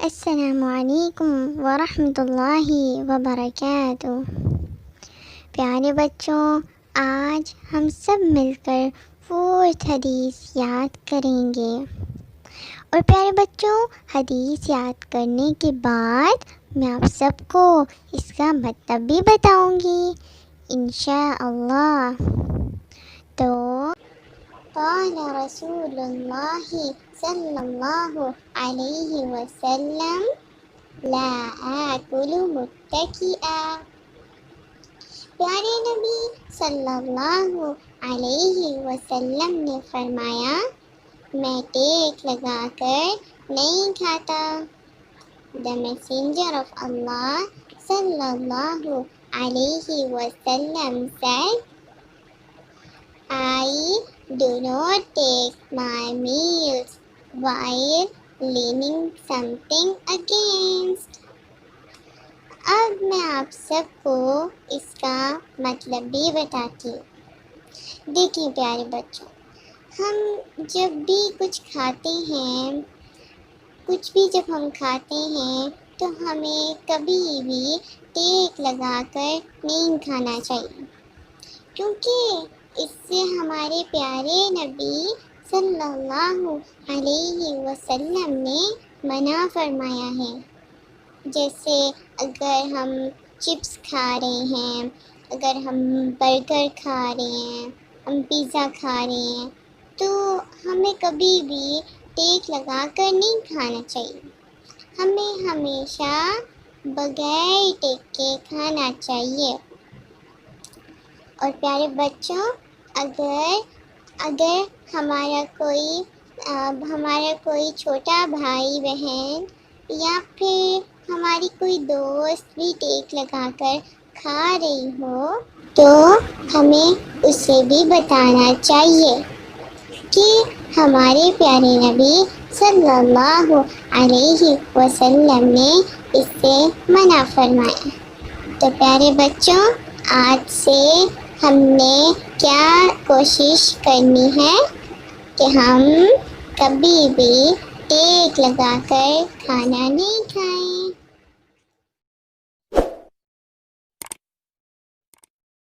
السلام علیکم ورحمۃ اللہ وبرکاتہ۔ پیارے بچوں، آج ہم سب مل کر 4th حدیث یاد کریں گے۔ اور پیارے بچوں، حدیث یاد کرنے کے بعد میں آپ سب کو اس کا مطلب بھی بتاؤں گی انشاءاللہ۔ تو قال رسول اللہ صلی اللہ علیہ وسلم لا آکل متکئا۔ پیارے نبی صلی اللہ علیہ وسلم نے فرمایا، میں ٹیک لگا کر نہیں کھاتا۔ The messenger of Allah صلی اللہ علیہ وسلم said, I do not take my meals while leaning something against۔ اب میں آپ سب کو اس کا مطلب بھی بتاتی ہوں۔ دیکھیں پیارے بچوں، ہم جب بھی کچھ کھاتے ہیں، جب ہم کھاتے ہیں تو ہمیں کبھی بھی ٹیک لگا کر نہیں کھانا چاہیے، کیونکہ اس سے ہمارے پیارے نبی صلی اللہ علیہ وسلم نے منع فرمایا ہے۔ جیسے اگر ہم چپس کھا رہے ہیں، اگر ہم برگر کھا رہے ہیں، ہم پیزا کھا رہے ہیں، تو ہمیں کبھی بھی ٹیک لگا کر نہیں کھانا چاہیے۔ ہمیں ہمیشہ بغیر ٹیک کے کھانا چاہیے۔ اور پیارے بچوں، اگر ہمارا کوئی چھوٹا بھائی بہن یا پھر ہماری کوئی دوست بھی ٹیک لگا کر کھا رہی ہو تو ہمیں اسے بھی بتانا چاہیے کہ ہمارے پیارے نبی صلی اللہ علیہ وسلم نے اس سے منع فرمایا۔ تو پیارے بچوں، آج سے ہم نے کیا کوشش کرنی ہے کہ ہم کبھی بھی ٹیک لگا کر کھانا نہیں کھائیں۔